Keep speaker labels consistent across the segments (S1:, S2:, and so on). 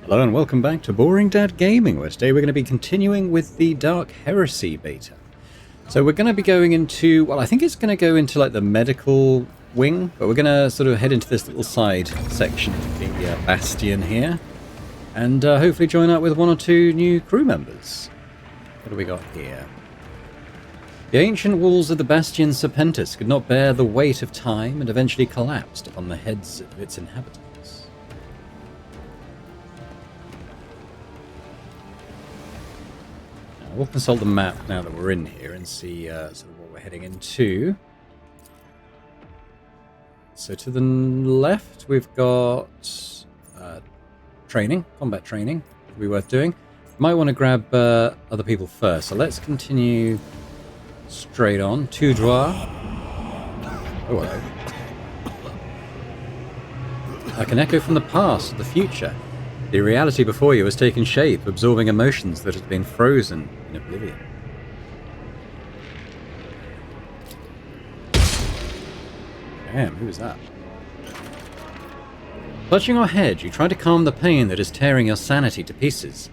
S1: Hello and welcome back to Boring Dad Gaming, where today we're going to be continuing with the Dark Heresy beta. So we're going to be going into, well, I think it's going to go into like the medical wing, but we're going to sort of head into this little side section of the Bastion here, and hopefully join up with one or two new crew members. What do we got here? The ancient walls of the Bastion Serpentis could not bear the weight of time and eventually collapsed upon the heads of its inhabitants. We'll consult the map now that we're in here and see sort of what we're heading into. So to the left, we've got training, combat training. Could be worth doing. Might want to grab other people first. So let's continue straight on. Tout droit. Oh, hello. Like an echo from the past or the future. The reality before you has taken shape, absorbing emotions that have been frozen in oblivion. Damn, who was that? Clutching your head, you try to calm the pain that is tearing your sanity to pieces.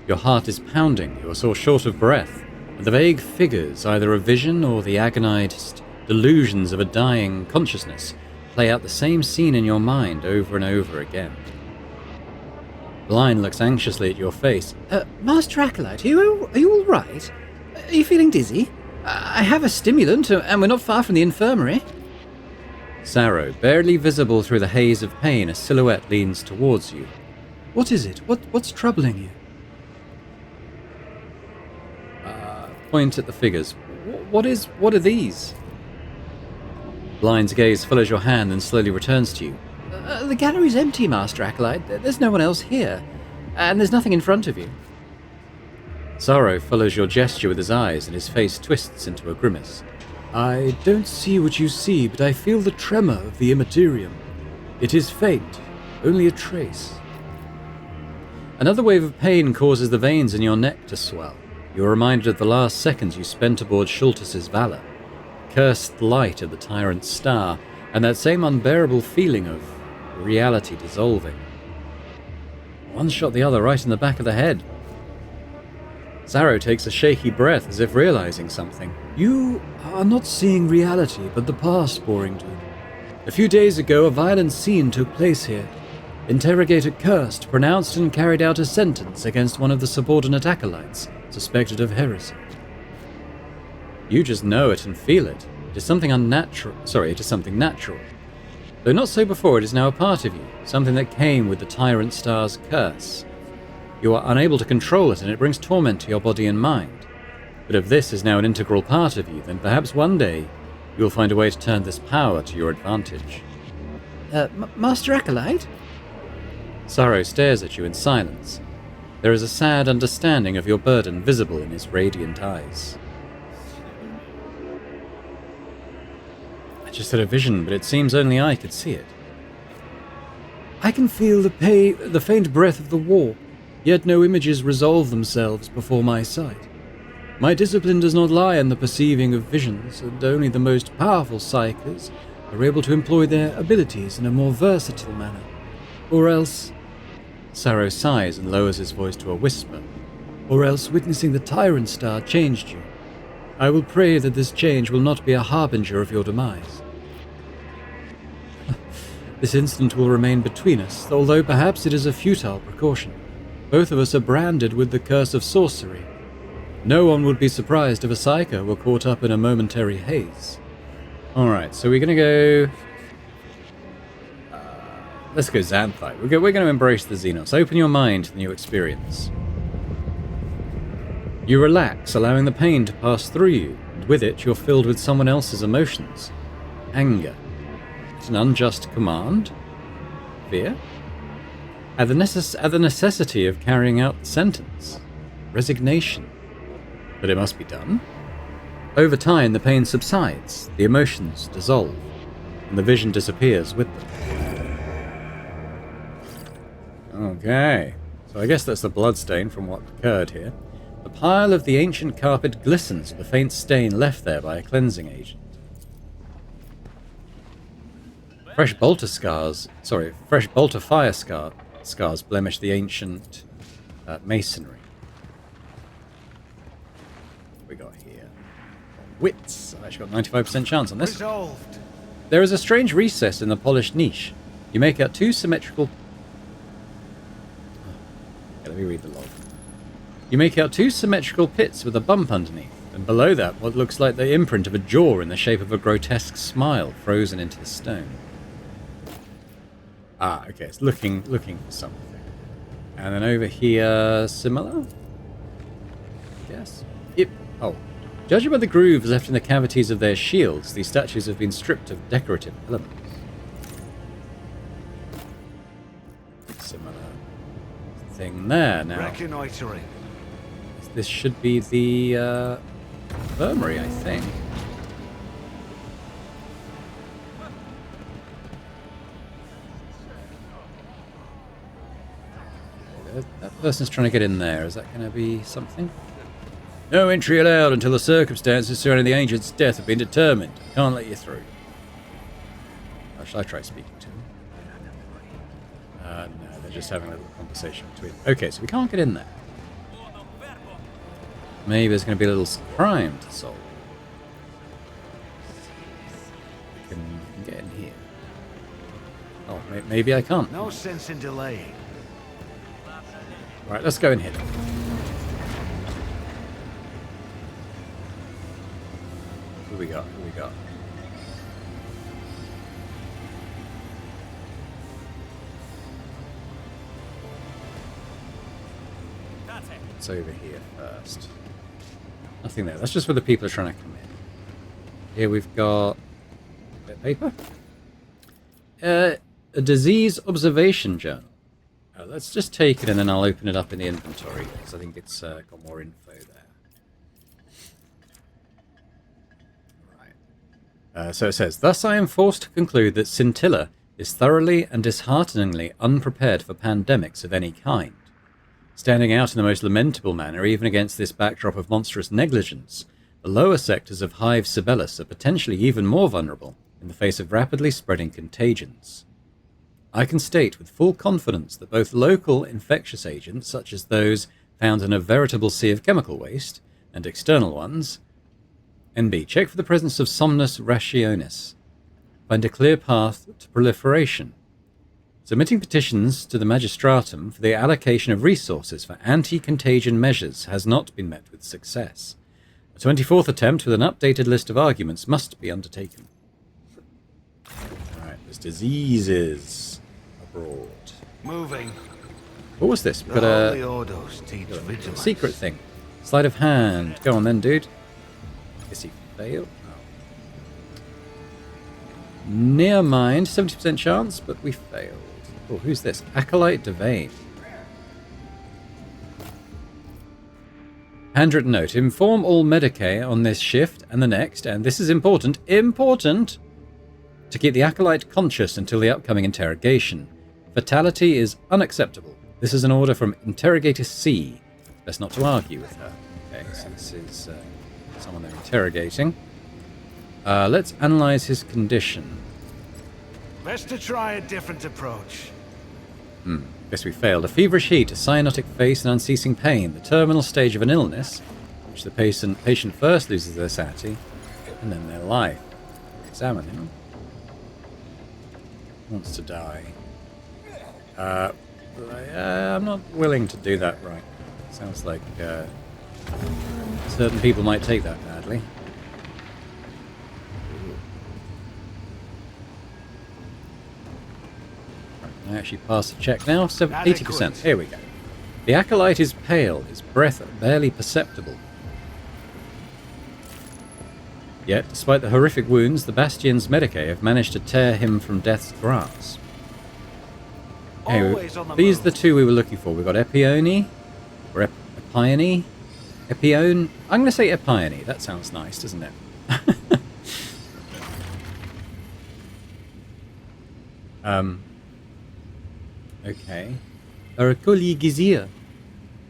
S1: Your heart is pounding, you are so short of breath, and the vague figures, either a vision or the agonized delusions of a dying consciousness, play out the same scene in your mind over and over again. Blind looks anxiously at your face.
S2: Master Acolyte, are you all right? Are you feeling dizzy? I have a stimulant, and we're not far from the infirmary.
S1: Sarrow, barely visible through the haze of pain, a silhouette leans towards you.
S2: What is it? What's troubling you?
S1: Point at the figures. What are these? Blind's gaze follows your hand and slowly returns to you.
S2: The gallery's empty, Master Acolyte. There's no one else here. And there's nothing in front of you.
S1: Sorrow follows your gesture with his eyes, and his face twists into a grimace.
S3: I don't see what you see, but I feel the tremor of the immaterium. It is faint, only a trace.
S1: Another wave of pain causes the veins in your neck to swell. You are reminded of the last seconds you spent aboard Schultes' Valor, cursed light of the Tyrant's Star, and that same unbearable feeling of reality dissolving. One shot the other right in the back of the head. Sarrow takes a shaky breath as if realizing something.
S3: You are not seeing reality, but the past, Borington. A few days ago, a violent scene took place here. Interrogator cursed, pronounced and carried out a sentence against one of the subordinate acolytes, suspected of heresy.
S1: You just know it and feel it. It is something unnatural. Sorry, it is something natural. Though not so before, it is now a part of you, something that came with the Tyrant Star's curse. You are unable to control it, and it brings torment to your body and mind. But if this is now an integral part of you, then perhaps one day you will find a way to turn this power to your advantage.
S2: Master Acolyte?
S1: Sarrow stares at you in silence. There is a sad understanding of your burden visible in his radiant eyes. I just had a vision, but it seems only I could see it.
S3: I can feel the faint breath of the warp, yet no images resolve themselves before my sight. My discipline does not lie in the perceiving of visions, and only the most powerful psychers are able to employ their abilities in a more versatile manner. Or else...
S1: Sarrow sighs and lowers his voice to a whisper.
S3: Or else witnessing the Tyrant Star changed you. I will pray that this change will not be a harbinger of your demise. This incident will remain between us, although perhaps it is a futile precaution. Both of us are branded with the curse of sorcery. No one would be surprised if a psycho were caught up in a momentary haze.
S1: Alright, so we're going to go... let's go Xanthite. We're going to embrace the Xenos. Open your mind to the new experience. You relax, allowing the pain to pass through you, and with it you're filled with someone else's emotions. Anger. It's an unjust command? Fear? At the necessity of carrying out the sentence. Resignation. But it must be done. Over time, the pain subsides, the emotions dissolve, and the vision disappears with them. Okay, so I guess that's the bloodstain from what occurred here. The pile of the ancient carpet glistens with the faint stain left there by a cleansing agent. Fresh bolter fire scars blemish the ancient masonry. What we got here? Wits. I've actually got 95% chance on this.
S4: Resolved.
S1: There is a strange recess in the polished niche. You make out two symmetrical... Okay, let me read the log. You make out two symmetrical pits with a bump underneath, and below that what looks like the imprint of a jaw in the shape of a grotesque smile frozen into the stone. Ah, okay, it's looking for something. And then over here, similar? Yes. Yep. Oh. Judging by the grooves left in the cavities of their shields, these statues have been stripped of decorative elements. Similar thing there now.
S4: Reconnoitering.
S1: This should be the infirmary, I think. That person's trying to get in there. Is that going to be something? No entry allowed until the circumstances surrounding the ancient's death have been determined. Can't let you through. Or shall I try speaking to him? No, they're just having a little conversation between them. Okay, so we can't get in there. Maybe there's going to be a little crime to solve. We can get in here. Oh, maybe I can't.
S4: No sense in delaying.
S1: Right, let's go in here. Who we got? It's over here first. Nothing there. That's just where the people are trying to come in. Here we've got a bit of paper. A disease observation journal. Let's just take it and then I'll open it up in the inventory because I think it's got more info there. Right. So it says, thus I am forced to conclude that Scintilla is thoroughly and dishearteningly unprepared for pandemics of any kind. Standing out in the most lamentable manner, even against this backdrop of monstrous negligence, the lower sectors of Hive Sibelius are potentially even more vulnerable in the face of rapidly spreading contagions. I can state with full confidence that both local infectious agents, such as those found in a veritable sea of chemical waste, and external ones, NB, check for the presence of Somnus Rationis. Find a clear path to proliferation. Submitting petitions to the Magistratum for the allocation of resources for anti-contagion measures has not been met with success. A 24th attempt with an updated list of arguments must be undertaken. Alright, there's diseases abroad.
S4: Moving.
S1: What was this? We've got
S4: Holy Ordos teach
S1: a
S4: vigilance.
S1: secret thing. Sleight of hand. Go on then, dude. Guess he failed. Oh. Near mind, 70% chance, but we failed. Oh, who's this? Acolyte Devane. Handwritten note. Inform all Medicae on this shift and the next, and this is important, to keep the Acolyte conscious until the upcoming interrogation. Fatality is unacceptable. This is an order from Interrogator C. Best not to argue with her. Okay, so this is someone they're interrogating. Let's analyze his condition.
S4: Best to try a different approach.
S1: Guess we failed. A feverish heat, a cyanotic face, and unceasing pain. The terminal stage of an illness, which the patient first loses their sanity, and then their life. Examine him. Wants to die. I'm not willing to do that right. Sounds like certain people might take that badly. I actually passed the check now. 80%. Here we go. The Acolyte is pale, his breath barely perceptible. Yet, despite the horrific wounds, the Bastion's Medicae have managed to tear him from death's grasp. Anyway, these are the two we were looking for. We've got Epione, or Epione. Epione. I'm going to say Epione. That sounds nice, doesn't it? Okay. Araculi Gizir.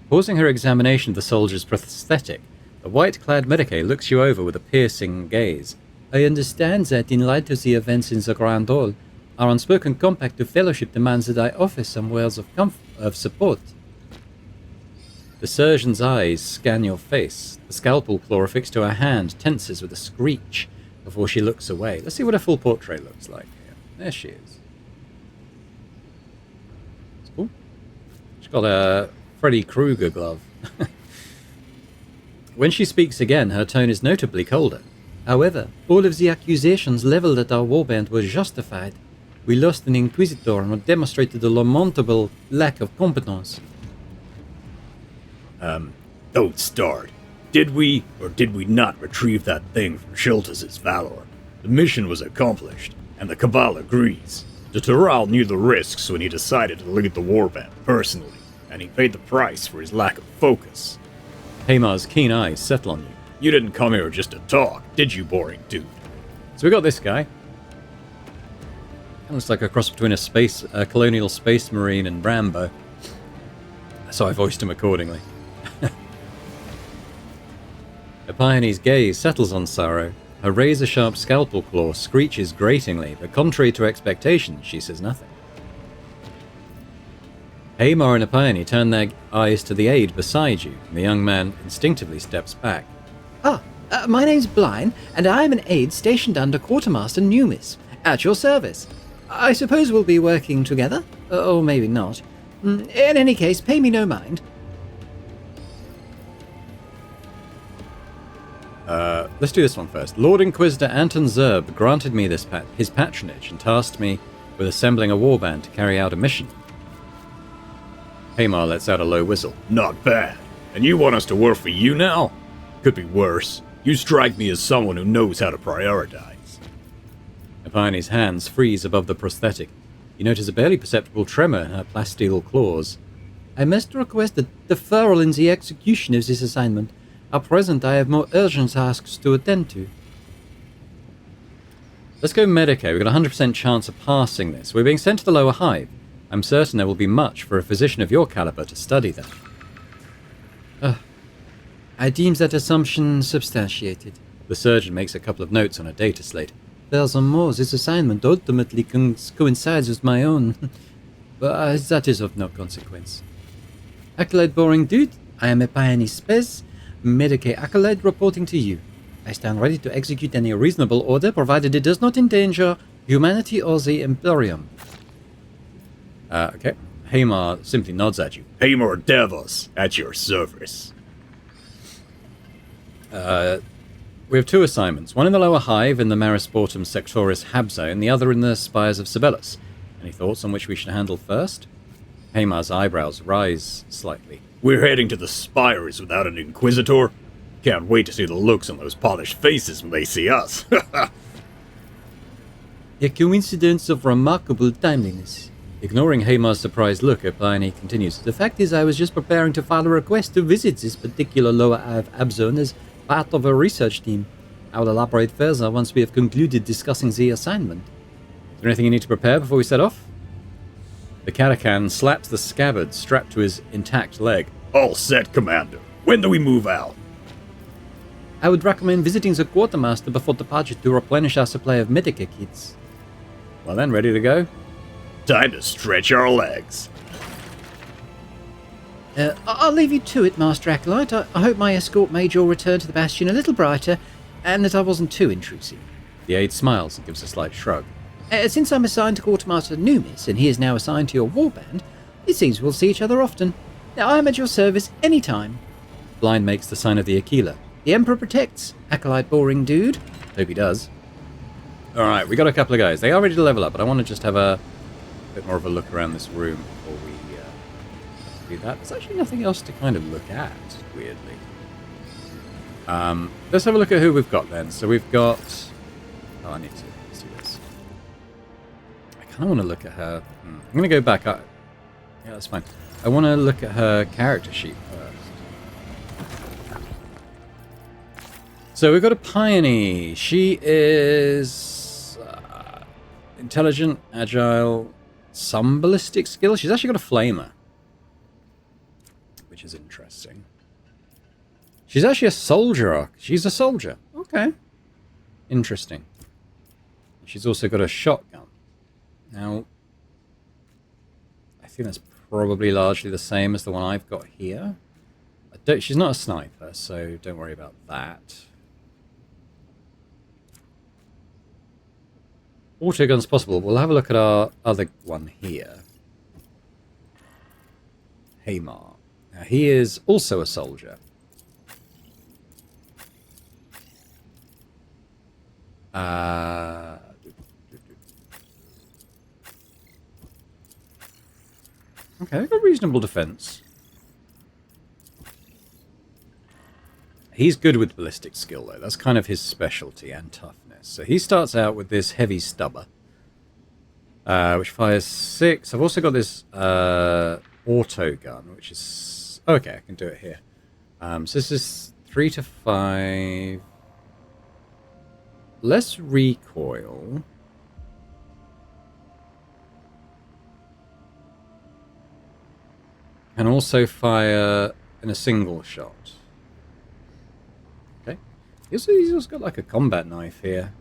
S1: Pausing her examination of the soldier's prosthetic, the white-clad Medicae looks you over with a piercing gaze. I understand that in light of the events in the Grand Hall,
S3: Our unspoken compact of fellowship demands that I offer some words of support.
S1: The surgeon's eyes scan your face. The scalpel claw affixed to her hand tenses with a screech before she looks away. Let's see what a full portrait looks like here. There she is. That's cool. She's got a Freddy Krueger glove. When she speaks again, her tone is notably colder.
S3: However, all of the accusations leveled at our warband were justified. We lost an Inquisitor and demonstrated a lamentable lack of competence.
S5: Don't start. Did we or did we not retrieve that thing from Schultz' Valor? The mission was accomplished, and the Cabal agrees. The Tural knew the risks when he decided to lead the warband personally, and he paid the price for his lack of focus.
S1: Hamar's keen eyes settle on you.
S5: You didn't come here just to talk, did you, boring dude?
S1: So we got this guy. Looks like a cross between a colonial space marine and Rambo. So I voiced him accordingly. Epione's gaze settles on Sorrow. Her razor-sharp scalpel claw screeches gratingly, but contrary to expectations, she says nothing. Hamar and Epione turn their eyes to the aide beside you, and the young man instinctively steps back.
S2: My name's Blind, and I'm an aide stationed under Quartermaster Numis, at your service. I suppose we'll be working together? Or maybe not. In any case, pay me no mind.
S1: Let's do this one first. Lord Inquisitor Anton Zerb granted me his patronage and tasked me with assembling a warband to carry out a mission. Hamar lets out a low whistle.
S5: Not bad. And you want us to work for you now? Could be worse. You strike me as someone who knows how to prioritize.
S1: Epione's hands freeze above the prosthetic. You notice a barely perceptible tremor in her plasteel claws.
S2: I must request a deferral in the execution of this assignment. At present, I have more urgent tasks to attend to.
S1: Let's go Medicaid. We've got a 100% chance of passing this. We're being sent to the lower hive. I'm certain there will be much for a physician of your caliber to study there.
S2: I deem that assumption substantiated.
S1: The surgeon makes a couple of notes on a data slate.
S2: Furthermore, this assignment ultimately coincides with my own, but that is of no consequence. Acolyte Boring Dude, I am a Pioneer Spez, Medicaid Acolyte reporting to you. I stand ready to execute any reasonable order, provided it does not endanger humanity or the Imperium.
S1: Okay. Hamar simply nods at you.
S5: Hamar Devos, at your service.
S1: We have two assignments. One in the lower hive in the Marisportum Sectoris Hab Zone, the other in the spires of Sibelius. Any thoughts on which we should handle first? Hamar's eyebrows rise slightly.
S5: We're heading to the spires without an Inquisitor? Can't wait to see the looks on those polished faces when they see us.
S2: A coincidence of remarkable timeliness.
S1: Ignoring Hamar's surprised look, Epione continues.
S2: The fact is, I was just preparing to file a request to visit this particular lower Hab Zone as part of a research team. I will elaborate further once we have concluded discussing the assignment.
S1: Is there anything you need to prepare before we set off? The Catacan slaps the scabbard strapped to his intact leg.
S5: All set, Commander. When do we move out?
S2: I would recommend visiting the Quartermaster before departure to replenish our supply of Medica kits.
S1: Well then, ready to go?
S5: Time to stretch our legs.
S2: I'll leave you to it, Master Acolyte. I hope my escort made your return to the Bastion a little brighter, and that I wasn't too intrusive.
S1: The aide smiles and gives a slight shrug.
S2: Since I'm assigned to Quartermaster Numis, and he is now assigned to your warband, it seems we'll see each other often. Now, I'm at your service any time.
S1: Blind makes the sign of the Aquila.
S2: The Emperor protects, Acolyte Boring Dude.
S1: Hope he does. Alright, we got a couple of guys. They are ready to level up, but I want to just have a bit more of a look around this room before we do that. There's actually nothing else to kind of look at, weirdly. Let's have a look at who we've got then. So we've got... Oh, I need to see this. I kind of want to look at her... I'm going to go back. Yeah, that's fine. I want to look at her character sheet first. So we've got a Pioneer. She is... intelligent, agile, some ballistic skills. She's actually got a flamer, which is interesting. She's actually a soldier. She's a soldier. Okay. Interesting. She's also got a shotgun. Now, I think that's probably largely the same as the one I've got here. She's not a sniper, so don't worry about that. Autogun's possible. We'll have a look at our other one here. Haymar. Now, he is also a soldier. Okay, got reasonable defense. He's good with ballistic skill, though. That's kind of his specialty, and toughness. So he starts out with this heavy stubber, which fires 6. I've also got this auto gun, which is... Okay, I can do it here. So this is 3 to 5. Less recoil. Can also fire in a single shot. Okay. He's also got like a combat knife here.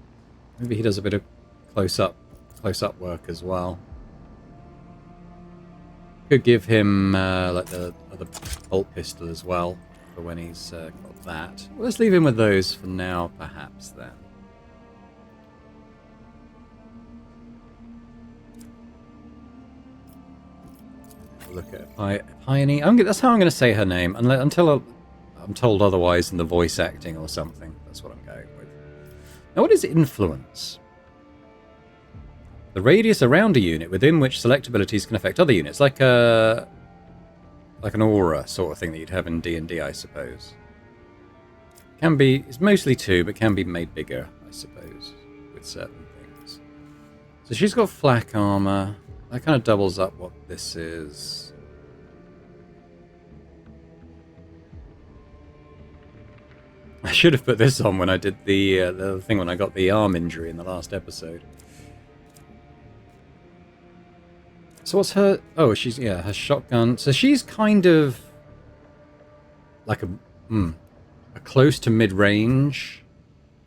S1: Maybe he does a bit of close-up work as well. Could give him like the other bolt pistol as well for when he's got that. Well, let's leave him with those for now, perhaps, then. Look at Pioneer. That's how I'm going to say her name, until I'm told otherwise in the voice acting or something. That's what I'm going with. Now, what is influence? The radius around a unit within which select abilities can affect other units, like an aura sort of thing that you'd have in D&D, I suppose. Can be, it's mostly 2, but can be made bigger, I suppose, with certain things. So she's got flak armor. That kind of doubles up what this is. I should have put this on when I did the thing when I got the arm injury in the last episode. So what's her... Oh, she's... Yeah, her shotgun. So she's kind of like a close to mid-range,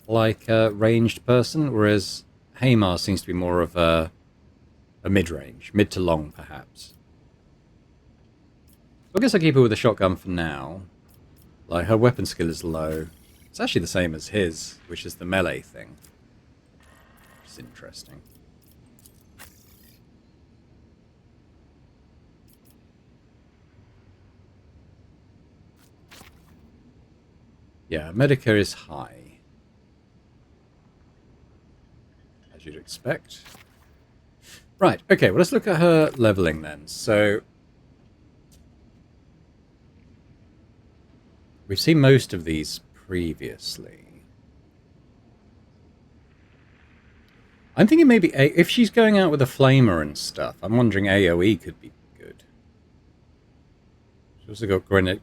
S1: like a ranged person, whereas Haymar seems to be more of a mid-range, mid to long, perhaps. I guess I'll keep her with a shotgun for now. Like, her weapon skill is low. It's actually the same as his, which is the melee thing. Which is interesting. Yeah, Medica is high. As you'd expect. Right, okay, well, let's look at her leveling then. So, we've seen most of these previously. I'm thinking maybe if she's going out with a flamer and stuff, I'm wondering AoE could be good. She's also got grenade.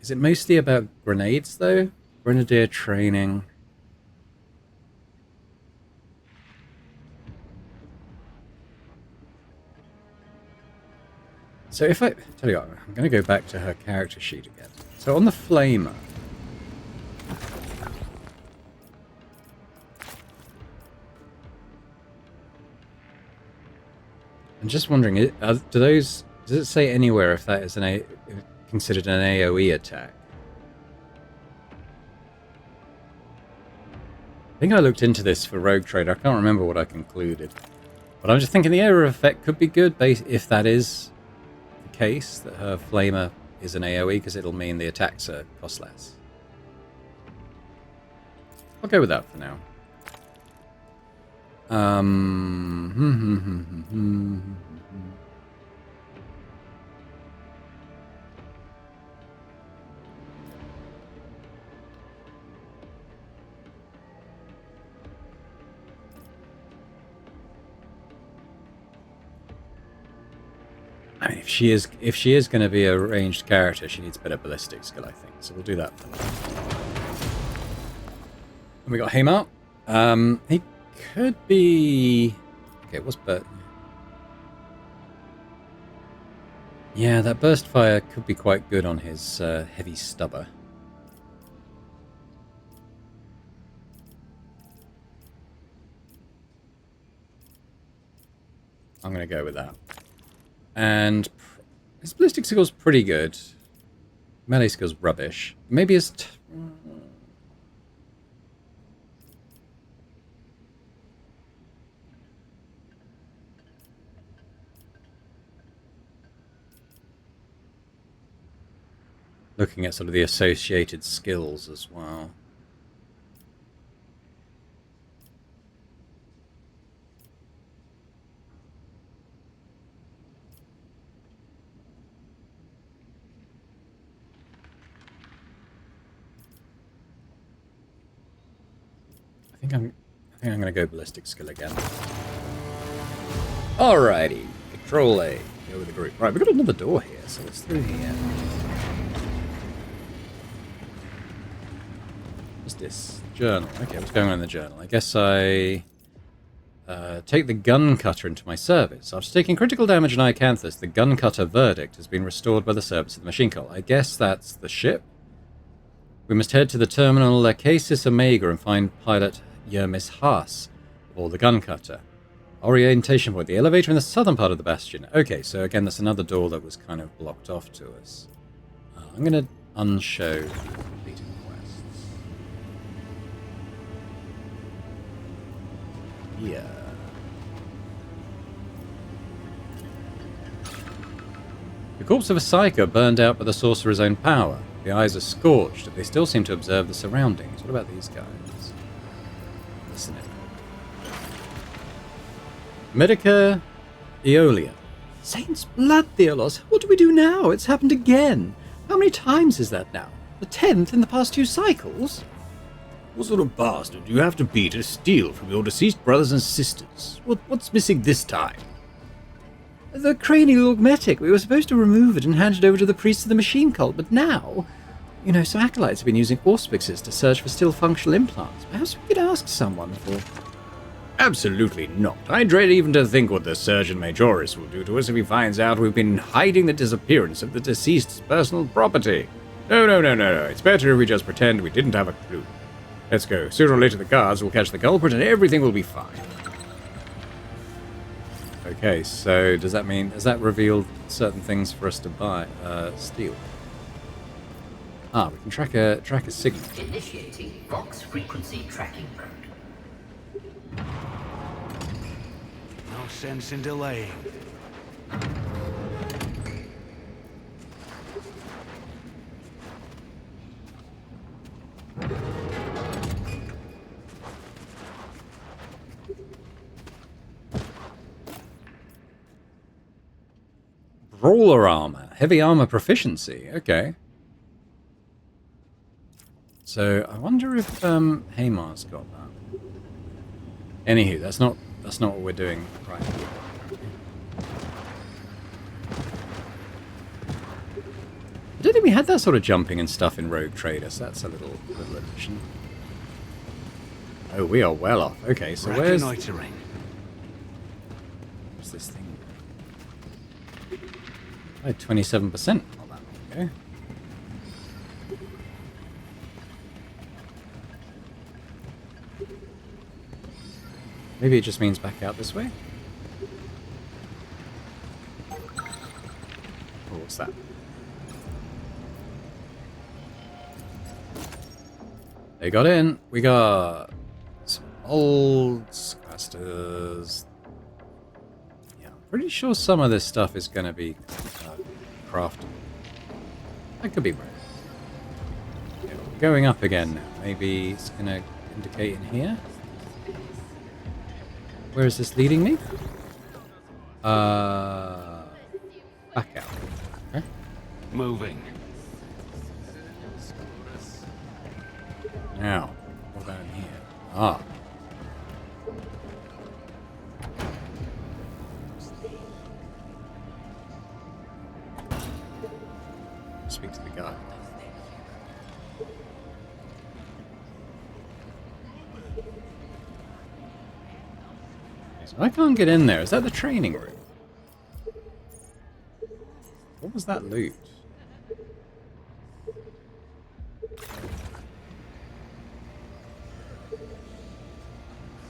S1: Is it mostly about grenades, though? Grenadier training. So if I... Tell you what, I'm going to go back to her character sheet again. So on the flamer... I'm just wondering, does it say anywhere if that is considered an AoE attack? I think I looked into this for Rogue Trader. I can't remember what I concluded. But I'm just thinking the area of effect could be good if that is the case, that her flamer is an AoE, because it'll mean the attacks cost less. I'll go with that for now. I mean, if she is going to be a ranged character, she needs better ballistic skill, I think. So we'll do that for now. And we got Haymar. He could be... Okay, what's Bert? Yeah, that burst fire could be quite good on his heavy stubber. I'm going to go with that. And his ballistic skill's pretty good. Melee skill's rubbish. Maybe his... Looking at sort of the associated skills as well. I think I'm going to go ballistic skill again. Alrighty, Control A. Go with the group. Right, we've got another door here, so let's through here. What's this? Journal. Okay, what's going on in the journal? I guess I take the gun cutter into my service. After taking critical damage in Icanthus, the gun cutter verdict has been restored by the service of the machine cult. I guess that's the ship. We must head to the terminal Lacasis Omega and find pilot Yermis Haas, or the gun cutter. Orientation point, the elevator in the southern part of the bastion. Okay, so again, that's another door that was kind of blocked off to us. I'm going to unshow the completed quests. Yeah. The corpse of a psycho burned out by the sorcerer's own power. The eyes are scorched, but they still seem to observe the surroundings. What about these guys? Listening. Medica Eolia.
S3: Saint's blood, Theolos. What do we do now? It's happened again. How many times is that now? The 10th in the past 2 cycles?
S5: What sort of bastard do you have to be to steal from your deceased brothers and sisters? What's missing this time?
S3: The cranial augmetic. We were supposed to remove it and hand it over to the priests of the machine cult, but now... You know, some acolytes have been using auspixes to search for still functional implants. Perhaps we could ask someone for...
S5: Absolutely not. I dread even to think what the Surgeon Majoris will do to us if he finds out we've been hiding the disappearance of the deceased's personal property. No. It's better if we just pretend we didn't have a clue. Let's go. Sooner or later the guards will catch the culprit and everything will be fine.
S1: Okay, so does that mean... Has that revealed certain things for us to buy? Steal. Ah, we can track a signal.
S6: Initiating Vox frequency tracking mode.
S4: No sense in delaying.
S1: Brawler armor. Heavy armor proficiency. Okay. So, I wonder if Haymar's got that. Anywho, that's not what we're doing right here. I don't think we had that sort of jumping and stuff in Rogue Trader, so that's a little addition. Oh, we are well off. Okay, so where's this thing? I had 27% on that. Okay. Maybe it just means back out this way? Oh, what's that? They got in. We got some old casters. Yeah, I'm pretty sure some of this stuff is going to be crafted. That could be right. Okay, we're going up again now. Maybe it's going to indicate in here. Where is this leading me? Back out. Okay.
S4: Moving.
S1: Now, what about in here? Ah. Speak to the guy. So I can't get in there. Is that the training room? What was that loot?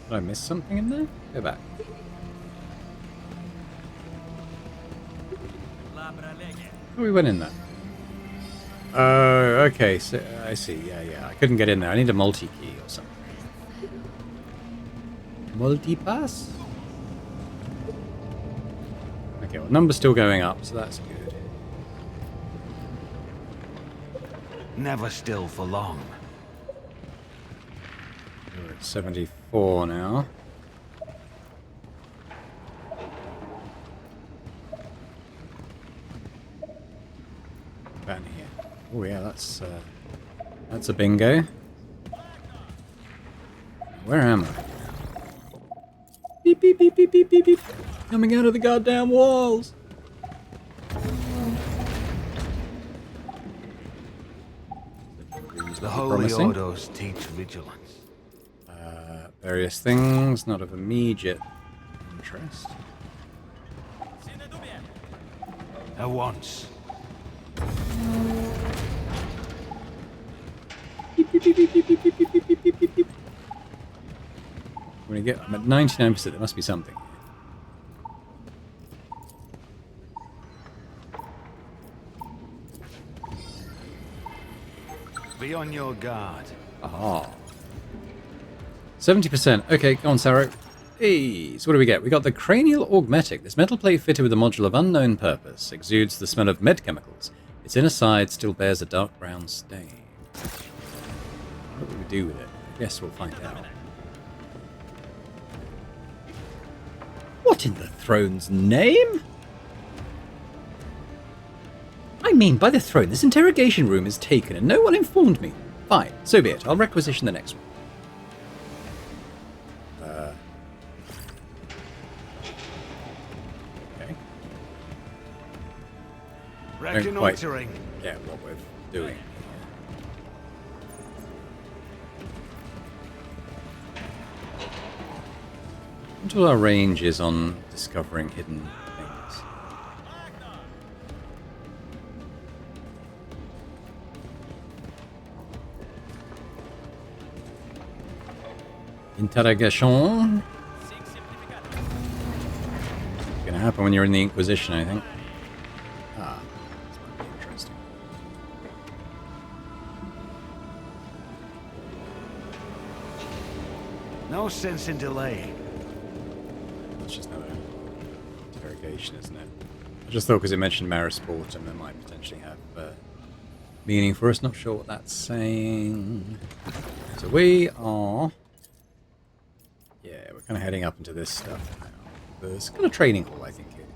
S1: Did I miss something in there? Go back. Oh, we went in there. Oh, okay. So I see. Yeah. I couldn't get in there. I need a multi-key or something. Multi-pass? Okay, well, number's still going up, so that's good.
S4: Never still for long.
S1: We're at 74 now. Down here. Oh yeah, that's a bingo. Where am I? Beep beep beep beep beep beep beep. Coming out of the goddamn walls.
S4: The holy orders teach vigilance.
S1: Various things, not of immediate interest.
S4: At once.
S1: When you get, I'm at 99%. There must be something.
S4: Be on your guard.
S1: Ah. 70%. Okay, go on, Sarah. Hey, so what do we get? We got the cranial augmetic. This metal plate fitted with a module of unknown purpose exudes the smell of med chemicals. Its inner side still bears a dark brown stain. What do we do with it? I guess we'll find out. What in the throne's name? I mean, by the throne, this interrogation room is taken and no one informed me. Fine, so be it. I'll requisition the next one. Okay.
S4: Reconnoitering.
S1: Yeah, what we're doing. What our range is on discovering hidden things. Interrogation. It's gonna happen when you're in the Inquisition, I think. Ah, this might be interesting.
S4: No sense in delay.
S1: It's just another interrogation, isn't it? I just thought because it mentioned Marisportum, it might potentially have meaning for us. Not sure what that's saying. So we are... Yeah, we're kind of heading up into this stuff now. There's kind of training hall, I think it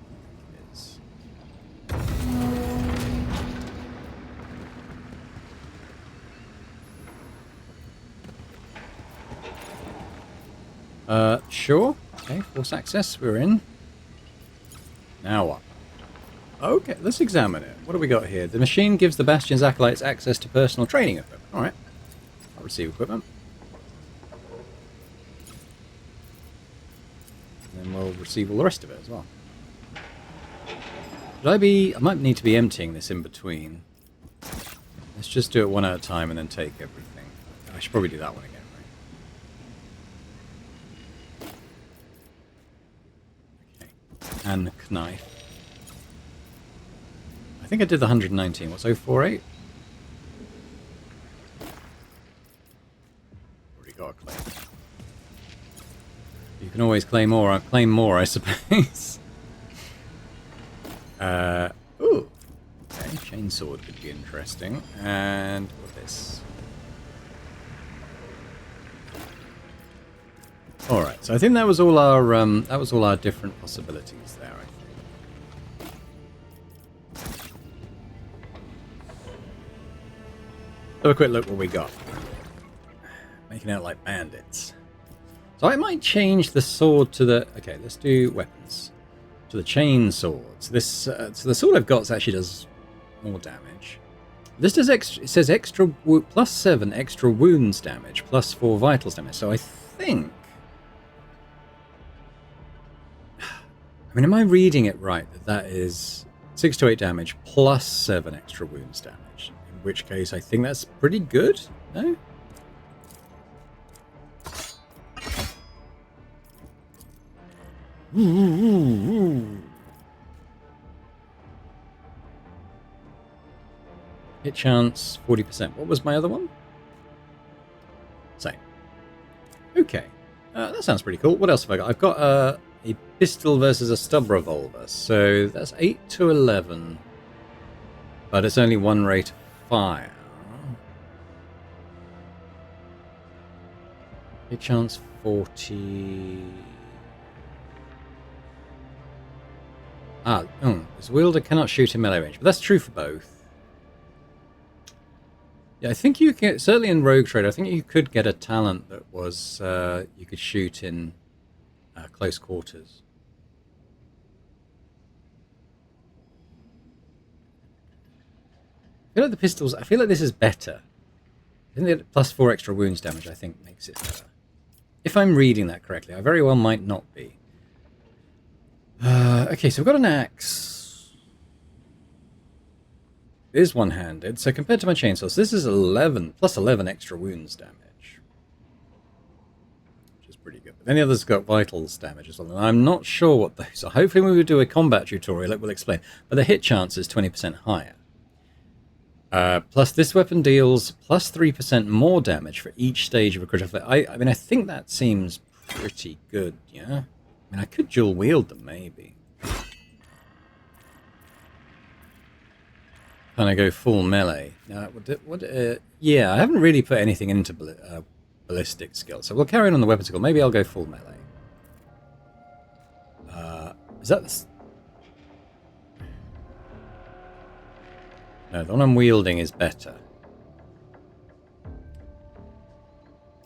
S1: is. Sure. Okay, force access, we're in. Now what? Okay, let's examine it. What do we got here? The machine gives the Bastion's acolytes access to personal training equipment. Alright. I'll receive equipment. And then we'll receive all the rest of it as well. I might need to be emptying this in between. Let's just do it one at a time and then take everything. I should probably do that one again, right? Okay. And knife. I think I did the 119. What's 048? Already got a claim. You can always claim more. I'll claim more, I suppose. Ooh. Okay, chainsword could be interesting. And what this? Alright, so I think that was all our different possibilities there, I think. Have a quick look what we got. Making out like bandits. So I might change the sword to the... Okay, let's do weapons. To the chain swords. This, so the sword I've got actually does more damage. This does extra... It says extra... plus 7 extra wounds damage, plus 4 vitals damage. So I think... I mean, am I reading it right? That is 6 to 8 damage, plus 7 extra wounds damage. In which case, I think that's pretty good, no? Hit chance 40%. What was my other one? Same. Okay. That sounds pretty cool. What else have I got? I've got a pistol versus a stub revolver. So that's 8 to 11. But it's only one rate of fire. Hit chance 40. This wielder cannot shoot in melee range, but that's true for both. Yeah, I think you can, certainly in Rogue Trader, I think you could get a talent that was, you could shoot in close quarters. I feel like the pistols, I feel like this is better. I think that plus 4 extra wounds damage, I think, makes it better. If I'm reading that correctly, I very well might not be. Okay, so we've got an axe. It is one-handed, so compared to my chainsaws, this is 11, plus 11 extra wounds damage. Which is pretty good. But then the others got vitals damage as well, and I'm not sure what those are. Hopefully when we do a combat tutorial, it will explain. But the hit chance is 20% higher. Plus this weapon deals plus 3% more damage for each stage of a critical hit. I mean, I think that seems pretty good, yeah? I mean, I could dual wield them, maybe. Can I go full melee? Yeah, I haven't really put anything into ballistic skill, so we'll carry on the weapon skill. Maybe I'll go full melee. Is that the... No, the one I'm wielding is better.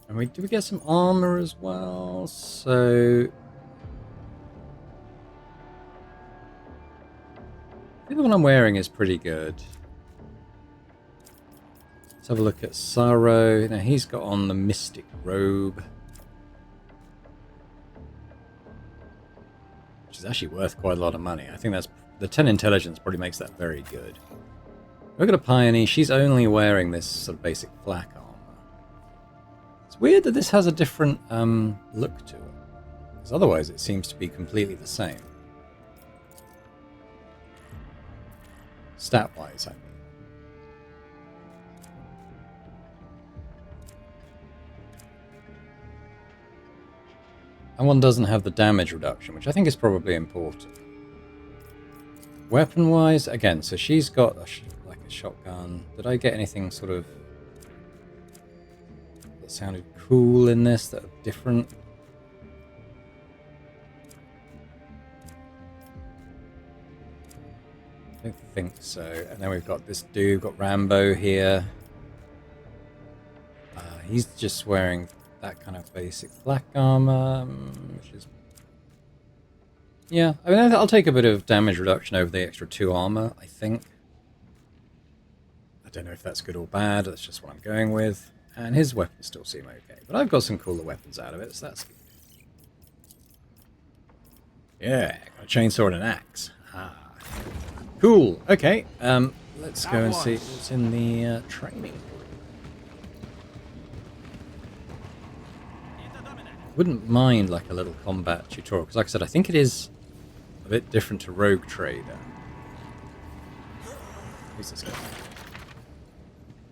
S1: And do we get some armor as well? So... I think the one I'm wearing is pretty good. Let's have a look at Sorrow. Now he's got on the Mystic Robe, which is actually worth quite a lot of money. I think that's the 10 intelligence probably makes that very good. Look at a Pioneer. She's only wearing this sort of basic flak armor. It's weird that this has a different look to it, because otherwise it seems to be completely the same. Stat-wise, I mean. And one doesn't have the damage reduction, which I think is probably important. Weapon-wise, again, so she's got like a shotgun. Did I get anything sort of that sounded cool in this, that are different? I don't think so. And then we've got this dude, got Rambo here. He's just wearing that kind of basic black armor, which is... Yeah, I mean, I'll take a bit of damage reduction over the extra 2 armor, I think. I don't know if that's good or bad, that's just what I'm going with. And his weapons still seem okay. But I've got some cooler weapons out of it, so that's good. Yeah, got a chainsaw and an axe. Cool. Okay. Let's go and see what's in the training. Wouldn't mind like a little combat tutorial, because like I said, I think it is a bit different to Rogue Trader. Who's this guy?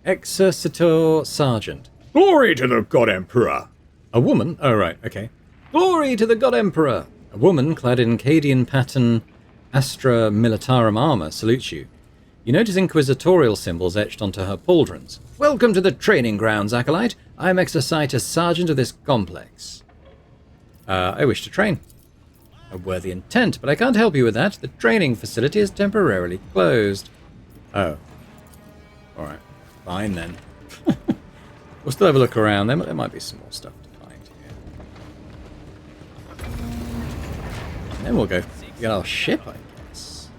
S1: Exercitor Sergeant.
S5: Glory to the God Emperor!
S1: A woman? Oh, right. Okay. Glory to the God Emperor! A woman clad in Cadian pattern Astra Militarum armor salutes you. You notice inquisitorial symbols etched onto her pauldrons. Welcome to the training grounds, Acolyte. I am Exercitor Sergeant of this complex. I wish to train. A worthy intent, but I can't help you with that. The training facility is temporarily closed. Oh. Alright. Fine then. We'll still have a look around. There might be some more stuff to find here. And then we'll go get our ship, I guess.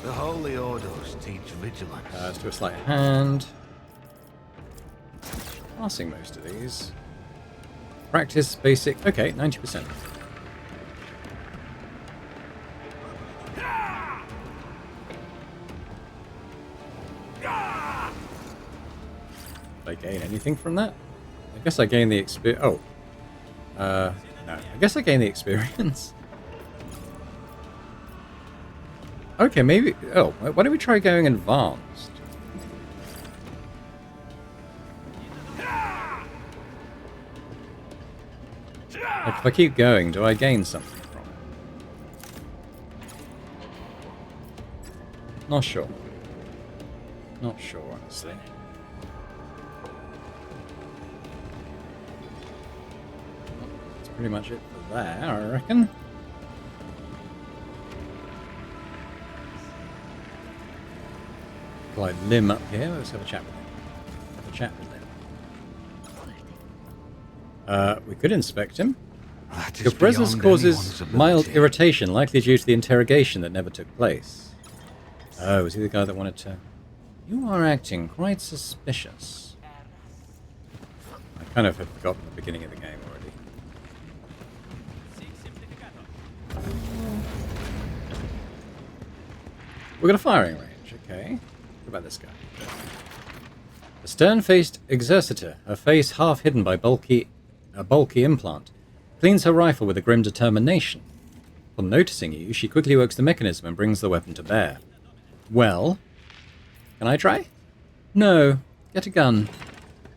S4: The Holy Orders teach vigilance.
S1: Let's do a sleight of hand. Passing most of these. Practice basic. Okay, 90%. Did I gain anything from that? I guess I gained the experience. Oh. No. I guess I gained the experience. Okay, maybe... Oh, why don't we try going advanced? Like, if I keep going, do I gain something from it? Not sure. Not sure, honestly. That's pretty much it for there, I reckon. Like Lim up here. Let's have a chat with him. Have a chat with him. We could inspect him.
S4: That is
S1: Your presence
S4: beyond
S1: causes
S4: anyone's
S1: mild
S4: ability.
S1: irritation, likely due to the interrogation that never took place. Oh, is he the guy that wanted to... You are acting quite suspicious. I kind of had forgotten the beginning of the game already. We've got a firing range, okay. What about this guy? A stern-faced exercitor, her face half hidden by a bulky implant, cleans her rifle with a grim determination. Upon noticing you, she quickly works the mechanism and brings the weapon to bear. Well, can I try? No, get a gun.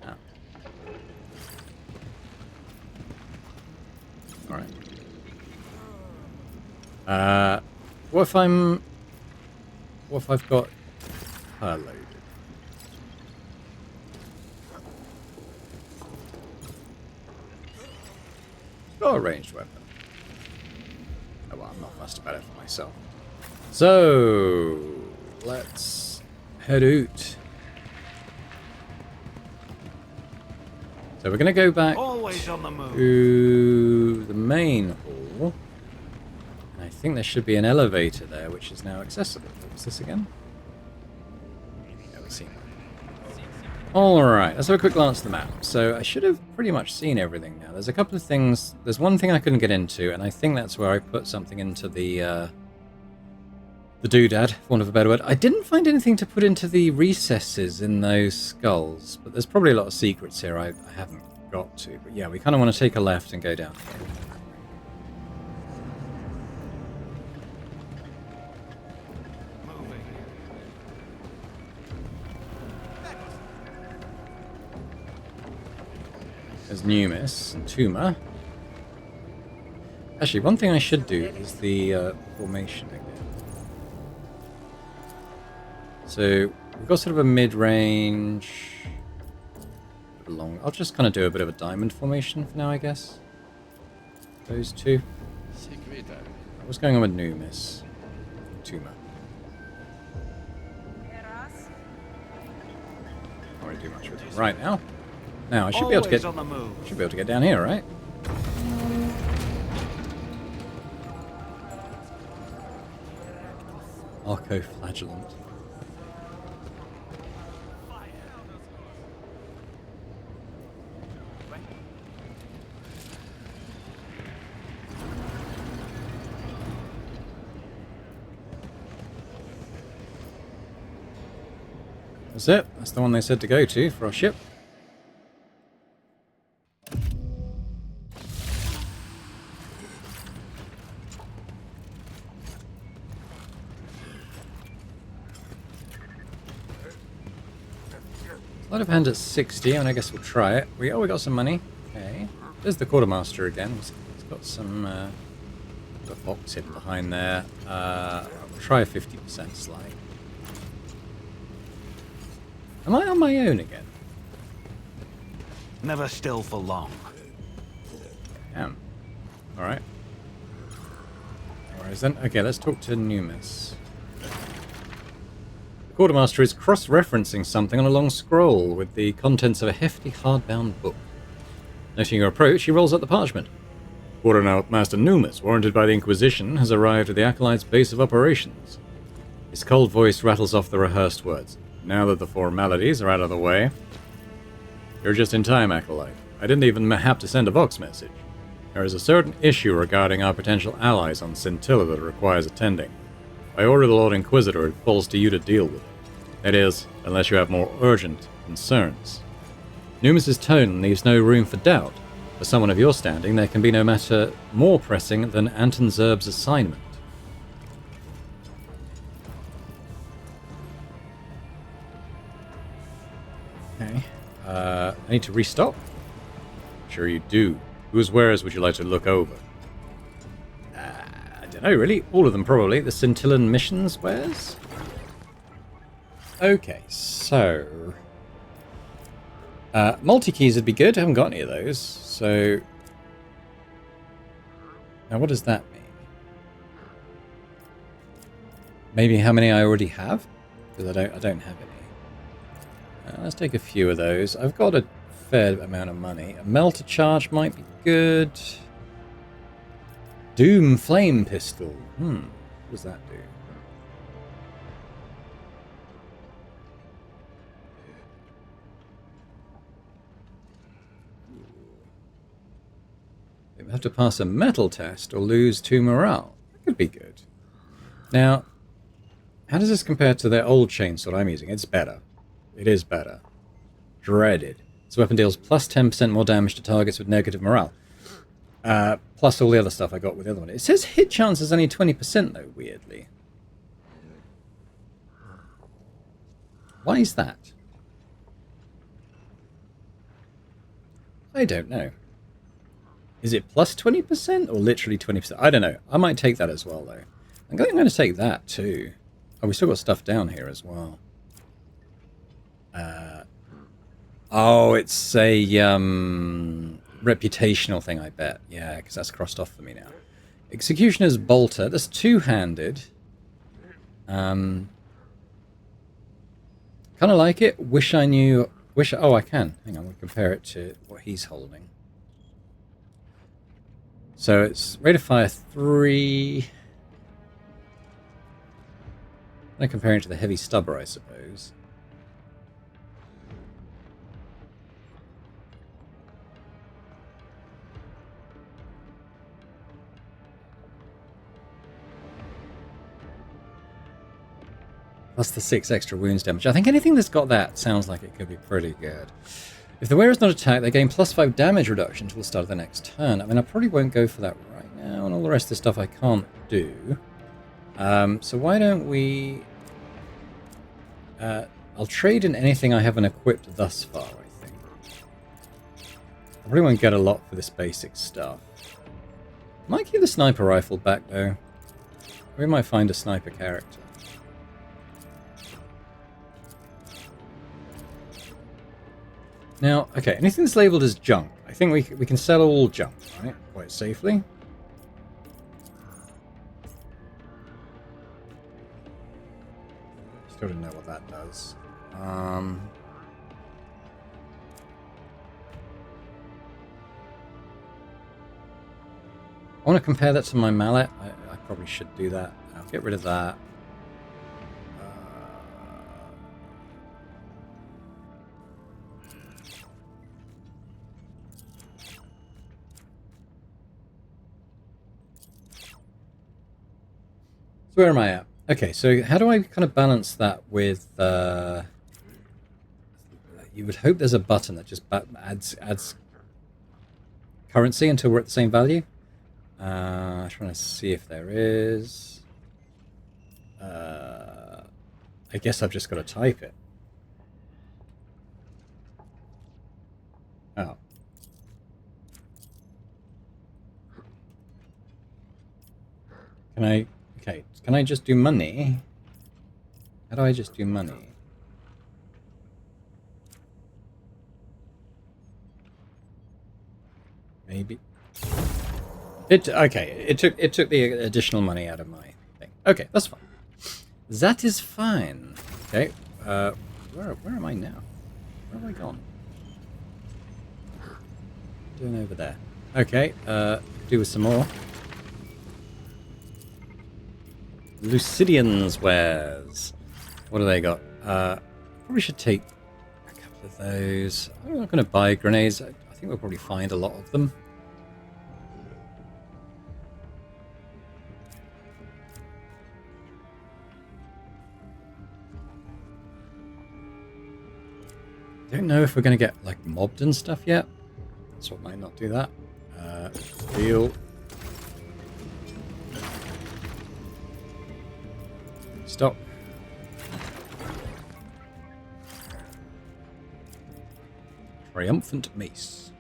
S1: Oh. Alright. What if I've got her loaded? Got a ranged weapon. Oh well, I'm not fussed about it for myself. So let's head out. So we're gonna go back
S4: Always on the move.
S1: to the main hall. And I think there should be an elevator there, which is now accessible. What was this again? Yeah, we've seen that. Alright, let's have a quick glance at the map. So I should have pretty much seen everything now. There's a couple of things. There's one thing I couldn't get into, and I think that's where I put something into the doodad, for want of a better word. I didn't find anything to put into the recesses in those skulls, but there's probably a lot of secrets here I haven't got to. But yeah, we kind of want to take a left and go down here. There's Numis and Tuma. Actually, one thing I should do is the formation again. So we've got sort of a mid-range, long. I'll just kind of do a bit of a diamond formation for now, I guess. Those two. What's going on with Numis? Tuma. Not really do much with it right now. Now I should be able to
S4: Always
S1: get.
S4: on the move.
S1: Should be able to get down here, right? Arco-flagellant. That's it. That's the one they said to go to for our ship. Sleight of hand at 60, and I guess we'll try it. We got some money. Okay. There's the quartermaster again. He's got some got a box hidden behind there. We'll try a 50% slide. Am I on my own again?
S4: Never still for long.
S1: I am. Alright. Alright then. Okay, let's talk to Numis. The quartermaster is cross-referencing something on a long scroll with the contents of a hefty hardbound book. Noting your approach, he rolls up the parchment. Quartermaster Numis, warranted by the Inquisition, has arrived at the Acolyte's base of operations. His cold voice rattles off the rehearsed words. Now that the formalities are out of the way... You're just in time, Acolyte. I didn't even have to send a Vox message. There is a certain issue regarding our potential allies on Scintilla that requires attending. By order of the Lord Inquisitor, it falls to you to deal with it. That is, unless you have more urgent concerns. Numis's tone leaves no room for doubt. For someone of your standing, there can be no matter more pressing than Anton Zerb's assignment. Okay. I need to restock. Sure you do. Whose wares would you like to look over? I don't know, really. All of them, probably. The Scintillan missions wares? Okay, so... multi-keys would be good. I haven't got any of those, so... Now, what does that mean? Maybe how many I already have? Because I don't have any. Let's take a few of those. I've got a fair amount of money. A melter charge might be good. Doom flame pistol. What does that do? We have to pass a metal test or lose 2 morale. That could be good. Now, how does this compare to the old chainsaw I'm using? It's better. It is better. Dreaded. This weapon deals plus 10% more damage to targets with negative morale. Plus all the other stuff I got with the other one. It says hit chance is only 20% though, weirdly. Why is that? I don't know. Is it plus 20% or literally 20%? I don't know. I might take that as well, though. I'm going to take that, too. Oh, we still got stuff down here as well. Oh, it's a reputational thing, I bet. Yeah, because that's crossed off for me now. Executioner's Bolter. That's two-handed. Kind of like it. Wish I knew... Oh, I can. Hang on, we'll compare it to what he's holding. So it's rate of fire 3. I'm comparing it to the heavy stubber, I suppose. Plus the 6 extra wounds damage. I think anything that's got that sounds like it could be pretty good. If the wearer is not attacked, they gain plus 5 damage reduction until the start of the next turn. I mean, I probably won't go for that right now, and all the rest of the stuff I can't do. So why don't we... I'll trade in anything I haven't equipped thus far, I think. I probably won't get a lot for this basic stuff. Might keep the sniper rifle back, though. We might find a sniper character. Now, okay, anything that's labelled as junk, I think we can sell all junk, right? Quite safely. Still don't know what that does. I want to compare that to my mallet. I probably should do that. I'll get rid of that. So where am I at? Okay, so how do I kind of balance that with... you would hope there's a button that just adds currency until we're at the same value. I'm trying to see if there is... I guess I've just got to type it. Oh. Can I... Okay, can I just do money? How do I just do money? Maybe. Okay, it took the additional money out of my thing. Okay, that's fine. That is fine. Okay, where am I now? Where have I gone? Doing over there. Okay, do with some more. Lucidian's wares. What do they got? Probably should take a couple of those. I'm not going to buy grenades. I think we'll probably find a lot of them. Don't know if we're going to get like mobbed and stuff yet. So I might not do that. Deal. Stop. Triumphant Mace.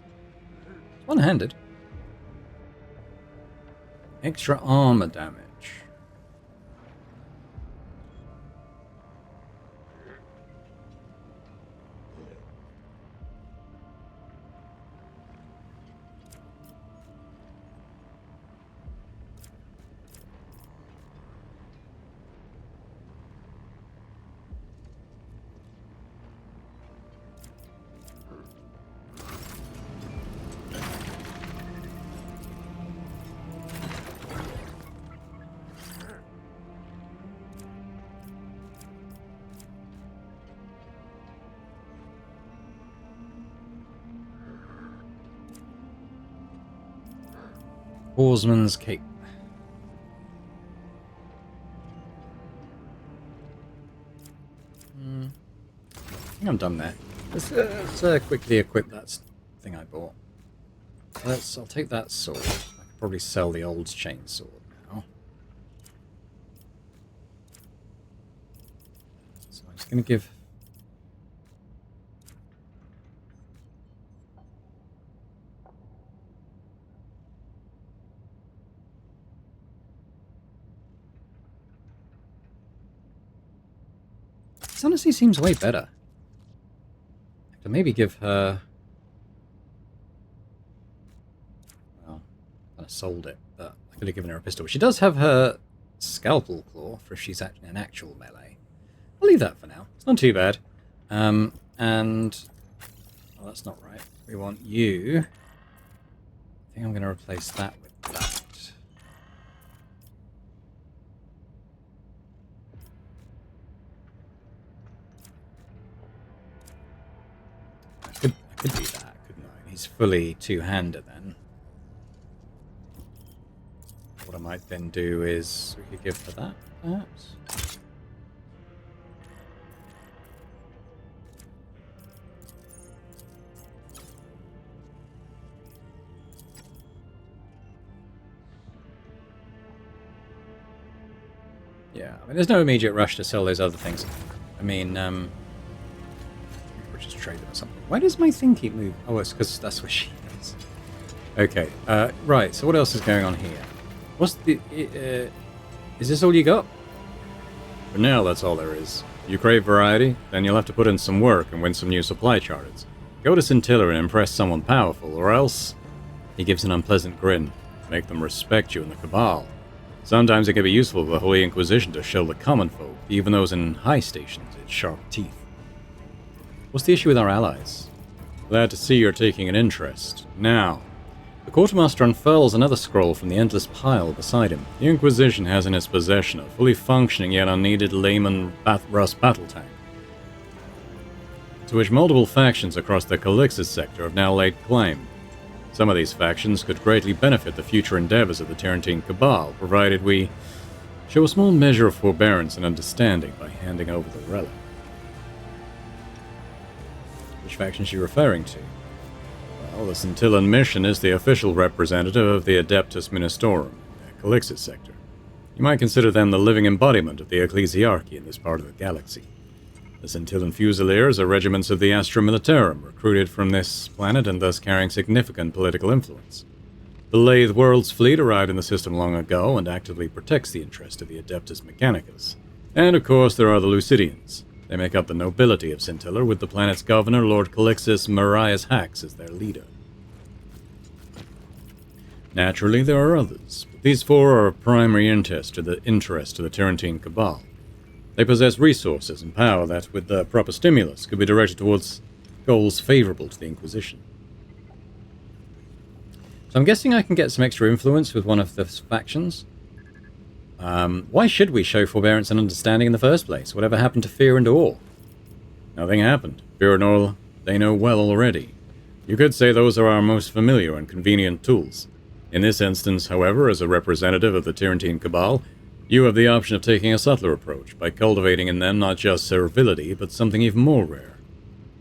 S1: One-handed. Extra armor damage. Oarsman's Cape. I think I'm done there. Let's quickly equip that thing I bought. I'll take that sword. I could probably sell the old chainsword now. So I'm just going to give... This honestly seems way better. I could maybe give her... Well, I kind of sold it, but I could have given her a pistol. She does have her scalpel claw for if she's an actual melee. I'll leave that for now. It's not too bad. And... Well, that's not right. We want you... I think I'm going to replace that with that. I could do that, couldn't I? He's fully two-hander then. What I might then do is we could give her that, perhaps. Yeah, I mean, there's no immediate rush to sell those other things. I mean, just trade them or something. Why does my thing keep moving? Oh, it's because that's where she is. Okay, right, so what else is going on here? What's the... is this all you got?
S5: For now, that's all there is. You crave variety, then you'll have to put in some work and win some new supply charters. Go to Scintilla and impress someone powerful, or else... He gives an unpleasant grin. Make them respect you in the Cabal. Sometimes it can be useful for the Holy Inquisition to show the common folk, even those in high stations, its sharp teeth.
S1: What's the issue with our allies?
S5: Glad to see you're taking an interest. Now,
S1: the Quartermaster unfurls another scroll from the endless pile beside him.
S5: The Inquisition has in its possession a fully functioning yet unneeded layman Rust battle tank, to which multiple factions across the Calixis sector have now laid claim. Some of these factions could greatly benefit the future endeavors of the Tarantine Cabal, provided we show a small measure of forbearance and understanding by handing over the relic.
S1: Which faction is she referring to?
S5: Well, the Scintillan Mission is the official representative of the Adeptus Ministorum, the Calixis sector. You might consider them the living embodiment of the ecclesiarchy in this part of the galaxy. The Scintillan Fusiliers are regiments of the Astra Militarum, recruited from this planet and thus carrying significant political influence. The Lathe World's fleet arrived in the system long ago and actively protects the interest of the Adeptus Mechanicus. And of course there are the Lucidians. They make up the nobility of Scintilla, with the planet's governor, Lord Calixis Marius Hax, as their leader. Naturally, there are others, but these four are of primary interest to the Tarantine Cabal. They possess resources and power that, with the proper stimulus, could be directed towards goals favorable to the Inquisition.
S1: So I'm guessing I can get some extra influence with one of the factions. Why should we show forbearance and understanding in the first place? Whatever happened to fear and awe?
S5: Nothing happened. Fear and awe, they know well already. You could say those are our most familiar and convenient tools. In this instance, however, as a representative of the Tarantine Cabal, you have the option of taking a subtler approach by cultivating in them not just servility, but something even more rare: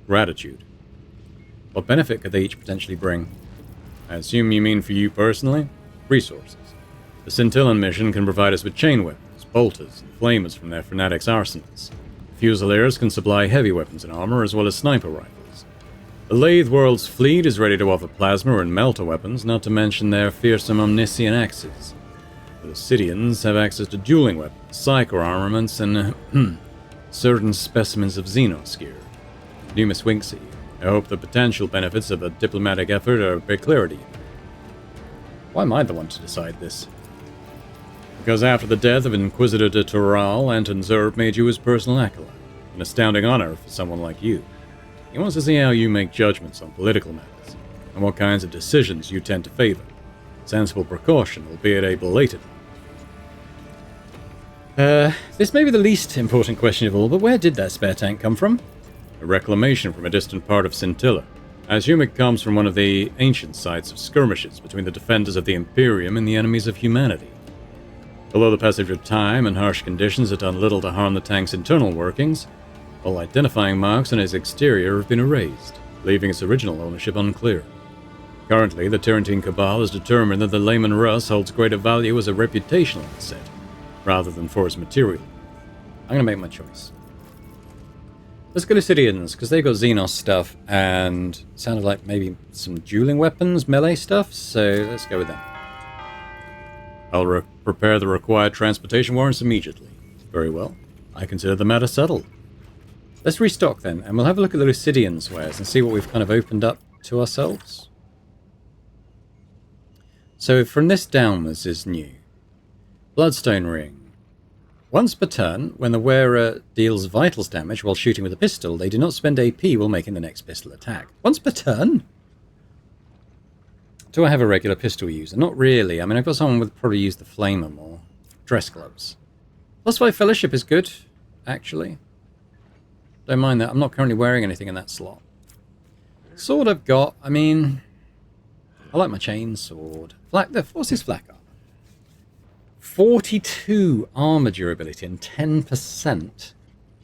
S5: gratitude.
S1: What benefit could they each potentially bring?
S5: I assume you mean for you personally? Resources. The Scintillan mission can provide us with chain weapons, bolters, and flamers from their fanatics' arsenals. Fusiliers can supply heavy weapons and armor, as well as sniper rifles.
S3: The Lathe World's fleet is ready to offer plasma and melter weapons, not to mention their fearsome omniscient axes. The Obsidians have access to dueling weapons, psycho armaments, and certain specimens of Xenos gear. Dumas winks at you. I hope the potential benefits of a diplomatic effort are very clear to you. Why am I the one to decide this? Because after the death of Inquisitor de Toral, Anton Zerb made you his personal acolyte. An astounding honor for someone like you. He wants to see how you make judgments on political matters, and what kinds of decisions you tend to favor. Sensible precaution, albeit a belated one. This may be the least important question of all, but where did that spare tank come from? A reclamation from a distant part of Scintilla. I assume it comes from one of the ancient sites of skirmishes between the defenders of the Imperium and the enemies of humanity. Although the passage of time and harsh conditions have done little to harm the tank's internal workings, all identifying marks on its exterior have been erased, leaving its original ownership unclear. Currently, the Tyrantine Cabal has determined that the Layman Russ holds greater value as a reputational asset, rather than for its material. I'm gonna make my choice. Let's go to Obsidians, because they got Xenos stuff, and sounded like maybe some dueling weapons, melee stuff, so let's go with them. I'll prepare the required transportation warrants immediately. Very well. I consider the matter settled. Let's restock then, and we'll have a look at the Obsidians wares and see what we've kind of opened up to ourselves. So from this downwards is new. Bloodstone Ring. Once per turn, when the wearer deals vitals damage while shooting with a pistol, they do not spend AP while making the next pistol attack. Once per turn? Do I have a regular pistol user? Not really. I mean, I've got someone with probably use the flamer more. Dress gloves. Plus 5 fellowship is good, actually. Don't mind that. I'm not currently wearing anything in that slot. Sword I've got. I mean, I like my chain sword. What's this flak armor? 42 armor durability and 10%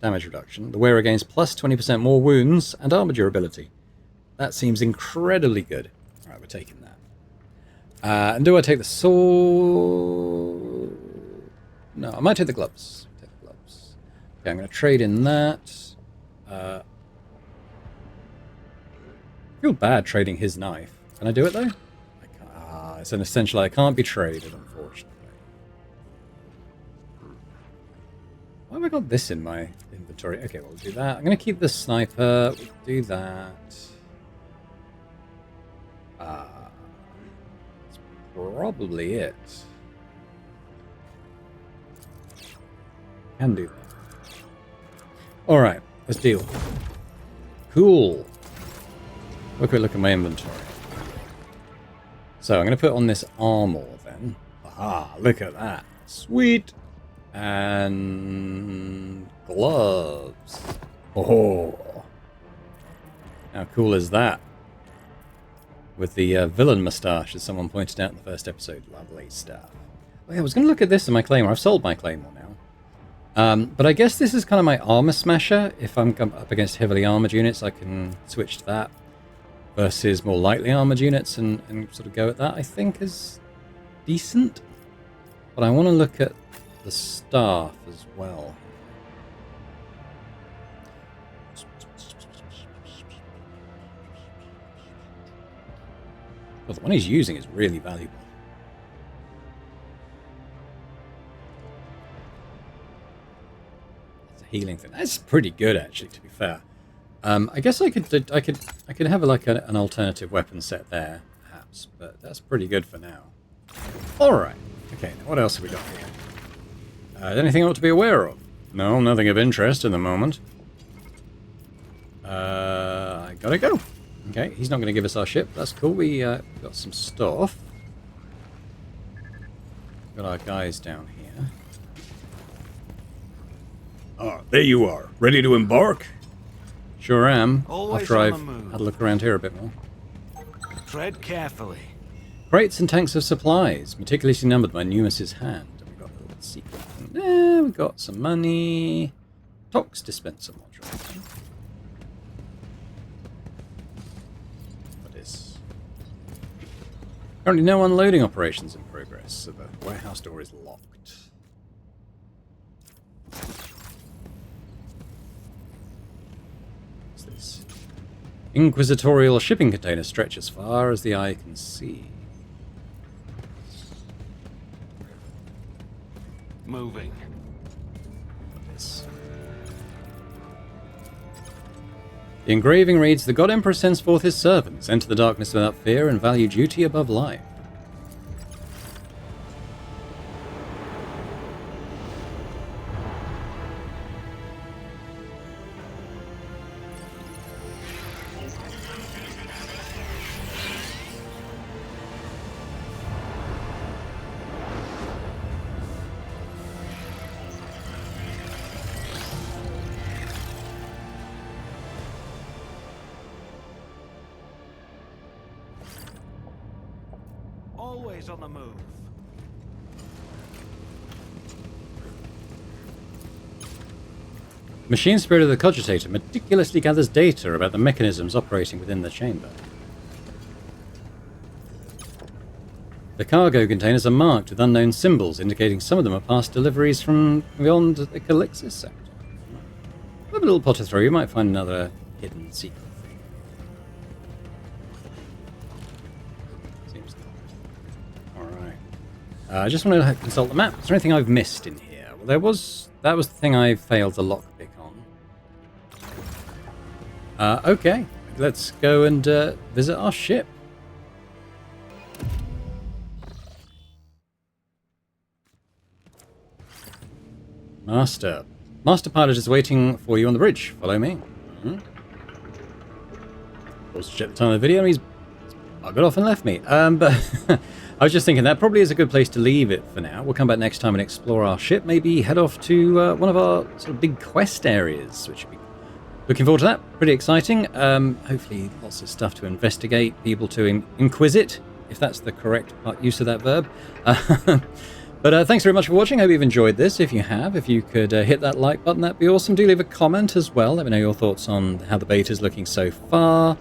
S3: damage reduction. The wearer gains plus 20% more wounds and armor durability. That seems incredibly good. Alright, we're taking that. And do I take the sword? No, I might take the gloves. Take the gloves. Okay, I'm going to trade in that. I feel bad trading his knife. Can I do it though? I can't. It's an essential. I can't be traded, unfortunately. Why have I got this in my inventory? Okay, we'll do that. I'm going to keep the sniper. We'll do that. That's probably it. Can do that. Alright, let's deal. Cool. Have a quick look at my inventory. So I'm going to put on this armor then. Aha, look at that. Sweet. And gloves. Oh, how cool is that? With the villain moustache, as someone pointed out in the first episode. Lovely stuff. Oh, yeah, I was going to look at this in my claymore. I've sold my claymore now. But I guess this is kind of my armor smasher. If I'm up against heavily armored units, I can switch to that. Versus more lightly armored units and sort of go at that, I think is decent. But I want to look at the staff as well. Well, the one he's using is really valuable. It's a healing thing. That's pretty good, actually, to be fair. I guess I could have an alternative weapon set there, perhaps, but that's pretty good for now. All right. Okay. What else have we got here? Anything I ought to be aware of? No, nothing of interest in the moment. I gotta go. Okay, he's not going to give us our ship. That's cool. We got some stuff. Got our guys down here.
S5: Ah, there you are. Ready to embark?
S3: Sure am.
S4: Always
S3: After
S4: on
S3: I've
S4: the move.
S3: had a look around here a bit more.
S4: Tread carefully.
S3: Crates and tanks of supplies, meticulously numbered by Numis's hand. And we've got a little secret thing there. We've got some money. Tox dispenser module. What is? Currently no unloading operations in progress, so the warehouse door is locked. What's this?
S1: Inquisitorial shipping container stretch as far as the eye can see.
S4: Moving.
S1: This. The engraving reads, "The God Emperor sends forth his servants. Enter the darkness without fear and value duty above life."
S4: Always on the move.
S1: Machine Spirit of the Cogitator meticulously gathers data about the mechanisms operating within the chamber. The cargo containers are marked with unknown symbols, indicating some of them are past deliveries from beyond the Calixis sector. Have a little potter through, you might find another hidden secret thing. Seems good. Alright. I just want to consult the map. Is there anything I've missed in here? Well, that was the thing I failed to lockpick on. Okay. Let's go and visit our ship. Master Pilot is waiting for you on the bridge. Follow me. Of course, check the time of the video, and he's buggered off and left me. But I was just thinking that probably is a good place to leave it for now. We'll come back next time and explore our ship. Maybe head off to one of our sort of big quest areas, which would be looking forward to that. Pretty exciting. Hopefully, lots of stuff to investigate, people to inquisit, if that's the correct use of that verb. But thanks very much for watching. Hope you've enjoyed this. If you have, if you could hit that like button, that'd be awesome. Do leave a comment as well. Let me know your thoughts on how the beta's looking so far.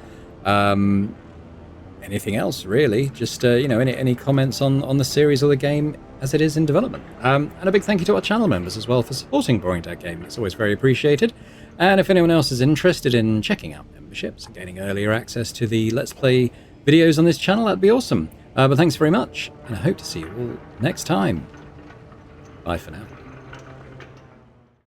S1: Anything else, really. Just, any comments on the series or the game as it is in development. And a big thank you to our channel members as well for supporting Boring Dad Gaming. It's always very appreciated. And if anyone else is interested in checking out memberships and gaining earlier access to the Let's Play videos on this channel, that'd be awesome. But thanks very much, and I hope to see you all next time. Bye for now.